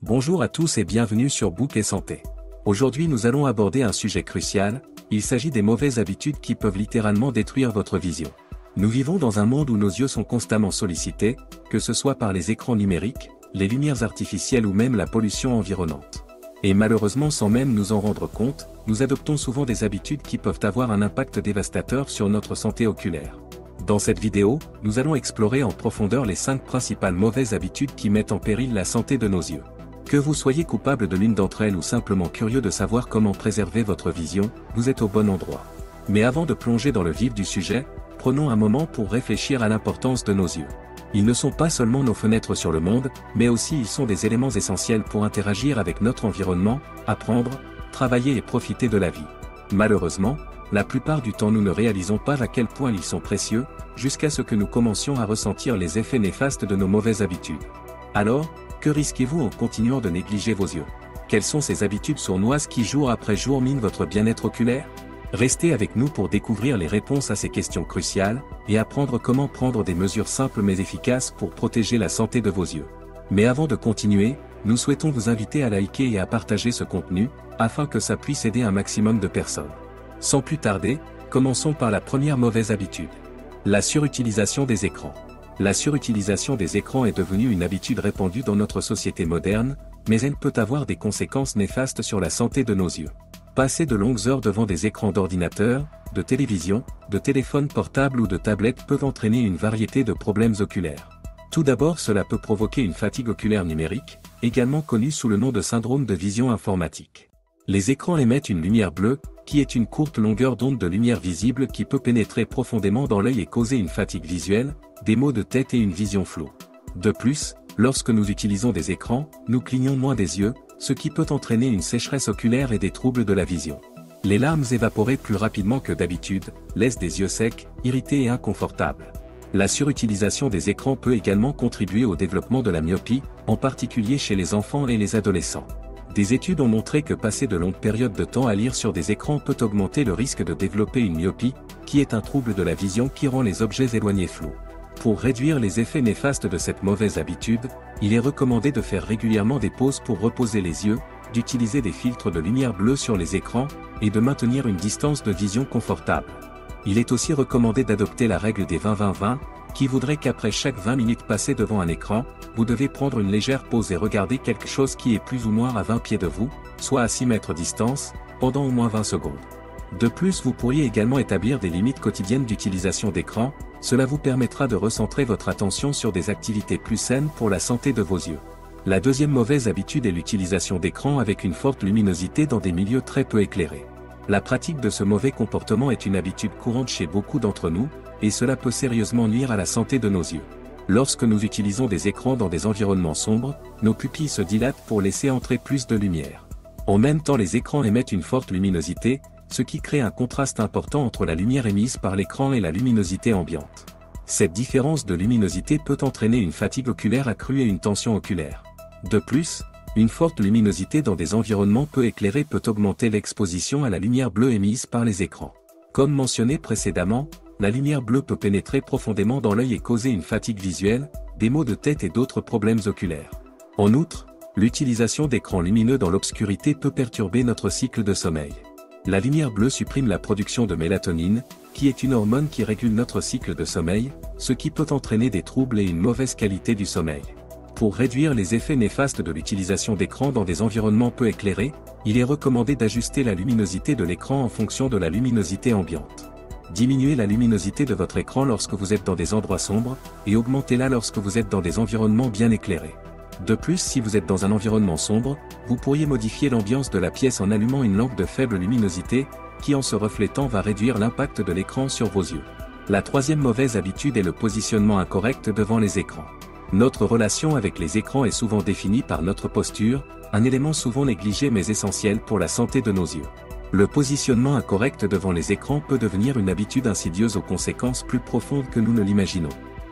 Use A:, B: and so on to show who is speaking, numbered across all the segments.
A: Bonjour à tous et bienvenue sur Book et Santé. Aujourd'hui nous allons aborder un sujet crucial, il s'agit des mauvaises habitudes qui peuvent littéralement détruire votre vision. Nous vivons dans un monde où nos yeux sont constamment sollicités, que ce soit par les écrans numériques, les lumières artificielles ou même la pollution environnante. Et malheureusement sans même nous en rendre compte, nous adoptons souvent des habitudes qui peuvent avoir un impact dévastateur sur notre santé oculaire. Dans cette vidéo, nous allons explorer en profondeur les 5 principales mauvaises habitudes qui mettent en péril la santé de nos yeux. Que vous soyez coupable de l'une d'entre elles ou simplement curieux de savoir comment préserver votre vision, vous êtes au bon endroit. Mais avant de plonger dans le vif du sujet, prenons un moment pour réfléchir à l'importance de nos yeux. Ils ne sont pas seulement nos fenêtres sur le monde, mais aussi ils sont des éléments essentiels pour interagir avec notre environnement, apprendre, travailler et profiter de la vie. Malheureusement, la plupart du temps nous ne réalisons pas à quel point ils sont précieux, jusqu'à ce que nous commencions à ressentir les effets néfastes de nos mauvaises habitudes. Alors, que risquez-vous en continuant de négliger vos yeux? Quelles sont ces habitudes sournoises qui jour après jour minent votre bien-être oculaire? Restez avec nous pour découvrir les réponses à ces questions cruciales, et apprendre comment prendre des mesures simples mais efficaces pour protéger la santé de vos yeux. Mais avant de continuer, nous souhaitons vous inviter à liker et à partager ce contenu, afin que ça puisse aider un maximum de personnes. Sans plus tarder, commençons par la première mauvaise habitude. La surutilisation des écrans. La surutilisation des écrans est devenue une habitude répandue dans notre société moderne, mais elle peut avoir des conséquences néfastes sur la santé de nos yeux. Passer de longues heures devant des écrans d'ordinateur, de télévision, de téléphone portable ou de tablette peut entraîner une variété de problèmes oculaires. Tout d'abord, cela peut provoquer une fatigue oculaire numérique, également connue sous le nom de syndrome de vision informatique. Les écrans émettent une lumière bleue, qui est une courte longueur d'onde de lumière visible qui peut pénétrer profondément dans l'œil et causer une fatigue visuelle, des maux de tête et une vision floue. De plus, lorsque nous utilisons des écrans, nous clignons moins des yeux, ce qui peut entraîner une sécheresse oculaire et des troubles de la vision. Les larmes évaporées plus rapidement que d'habitude, laissent des yeux secs, irrités et inconfortables. La surutilisation des écrans peut également contribuer au développement de la myopie, en particulier chez les enfants et les adolescents. Des études ont montré que passer de longues périodes de temps à lire sur des écrans peut augmenter le risque de développer une myopie, qui est un trouble de la vision qui rend les objets éloignés flous. Pour réduire les effets néfastes de cette mauvaise habitude, il est recommandé de faire régulièrement des pauses pour reposer les yeux, d'utiliser des filtres de lumière bleue sur les écrans, et de maintenir une distance de vision confortable. Il est aussi recommandé d'adopter la règle des 20-20-20, qui voudrait qu'après chaque 20 minutes passées devant un écran, vous devez prendre une légère pause et regarder quelque chose qui est plus ou moins à 20 pieds de vous, soit à 6 mètres distance, pendant au moins 20 secondes. De plus, vous pourriez également établir des limites quotidiennes d'utilisation d'écran, cela vous permettra de recentrer votre attention sur des activités plus saines pour la santé de vos yeux. La deuxième mauvaise habitude est l'utilisation d'écrans avec une forte luminosité dans des milieux très peu éclairés. La pratique de ce mauvais comportement est une habitude courante chez beaucoup d'entre nous, et cela peut sérieusement nuire à la santé de nos yeux. Lorsque nous utilisons des écrans dans des environnements sombres, nos pupilles se dilatent pour laisser entrer plus de lumière. En même temps, les écrans émettent une forte luminosité, ce qui crée un contraste important entre la lumière émise par l'écran et la luminosité ambiante. Cette différence de luminosité peut entraîner une fatigue oculaire accrue et une tension oculaire. De plus, une forte luminosité dans des environnements peu éclairés peut augmenter l'exposition à la lumière bleue émise par les écrans. Comme mentionné précédemment, la lumière bleue peut pénétrer profondément dans l'œil et causer une fatigue visuelle, des maux de tête et d'autres problèmes oculaires. En outre, l'utilisation d'écrans lumineux dans l'obscurité peut perturber notre cycle de sommeil. La lumière bleue supprime la production de mélatonine, qui est une hormone qui régule notre cycle de sommeil, ce qui peut entraîner des troubles et une mauvaise qualité du sommeil. Pour réduire les effets néfastes de l'utilisation d'écrans dans des environnements peu éclairés, il est recommandé d'ajuster la luminosité de l'écran en fonction de la luminosité ambiante. Diminuez la luminosité de votre écran lorsque vous êtes dans des endroits sombres, et augmentez-la lorsque vous êtes dans des environnements bien éclairés. De plus, si vous êtes dans un environnement sombre, vous pourriez modifier l'ambiance de la pièce en allumant une lampe de faible luminosité, qui en se reflétant va réduire l'impact de l'écran sur vos yeux. La troisième mauvaise habitude est le positionnement incorrect devant les écrans. Notre relation avec les écrans est souvent définie par notre posture, un élément souvent négligé mais essentiel pour la santé de nos yeux. Le positionnement incorrect devant les écrans peut devenir une habitude insidieuse aux conséquences plus profondes que nous ne l'imaginons.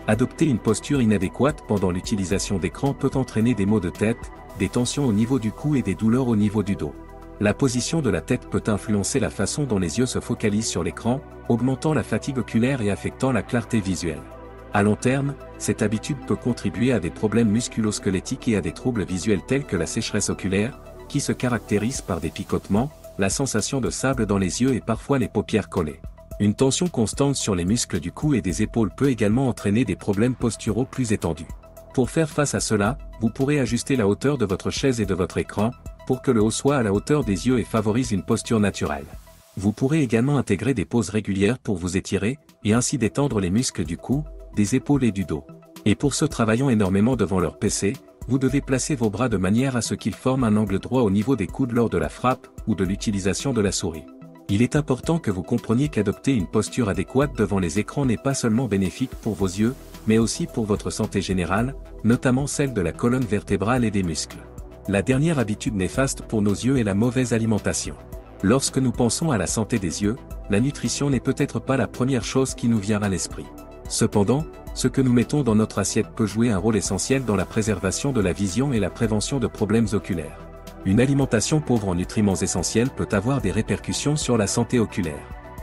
A: Adopter une posture inadéquate pendant l'utilisation d'écran peut entraîner des maux de tête, des tensions au niveau du cou et des douleurs au niveau du dos. La position de la tête peut influencer la façon dont les yeux se focalisent sur l'écran, augmentant la fatigue oculaire et affectant la clarté visuelle. À long terme, cette habitude peut contribuer à des problèmes musculo-squelettiques et à des troubles visuels tels que la sécheresse oculaire, qui se caractérise par des picotements, la sensation de sable dans les yeux et parfois les paupières collées. Une tension constante sur les muscles du cou et des épaules peut également entraîner des problèmes posturaux plus étendus. Pour faire face à cela, vous pourrez ajuster la hauteur de votre chaise et de votre écran, pour que le haut soit à la hauteur des yeux et favorise une posture naturelle. Vous pourrez également intégrer des pauses régulières pour vous étirer, et ainsi détendre les muscles du cou, des épaules et du dos. Et pour ceux travaillant énormément devant leur PC, vous devez placer vos bras de manière à ce qu'ils forment un angle droit au niveau des coudes lors de la frappe, ou de l'utilisation de la souris. Il est important que vous compreniez qu'adopter une posture adéquate devant les écrans n'est pas seulement bénéfique pour vos yeux, mais aussi pour votre santé générale, notamment celle de la colonne vertébrale et des muscles. La dernière habitude néfaste pour nos yeux est la mauvaise alimentation. Lorsque nous pensons à la santé des yeux, la nutrition n'est peut-être pas la première chose qui nous vient à l'esprit. Cependant, ce que nous mettons dans notre assiette peut jouer un rôle essentiel dans la préservation de la vision et la prévention de problèmes oculaires. Une alimentation pauvre en nutriments essentiels peut avoir des répercussions sur la santé oculaire.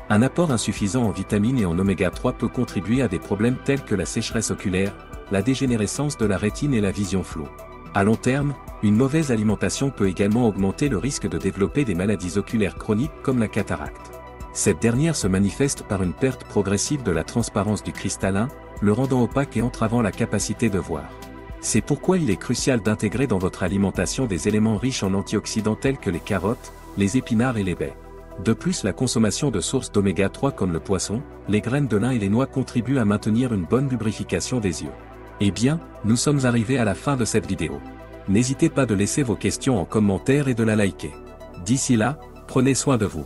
A: Un apport insuffisant en vitamines et en oméga 3 peut contribuer à des problèmes tels que la sécheresse oculaire, la dégénérescence de la rétine et la vision floue. À long terme, une mauvaise alimentation peut également augmenter le risque de développer des maladies oculaires chroniques comme la cataracte. Cette dernière se manifeste par une perte progressive de la transparence du cristallin, le rendant opaque et entravant la capacité de voir. C'est pourquoi il est crucial d'intégrer dans votre alimentation des éléments riches en antioxydants tels que les carottes, les épinards et les baies. De plus, la consommation de sources d'oméga 3 comme le poisson, les graines de lin et les noix contribue à maintenir une bonne lubrification des yeux. Eh bien, nous sommes arrivés à la fin de cette vidéo. N'hésitez pas de laisser vos questions en commentaire et de la liker. D'ici là, prenez soin de vous.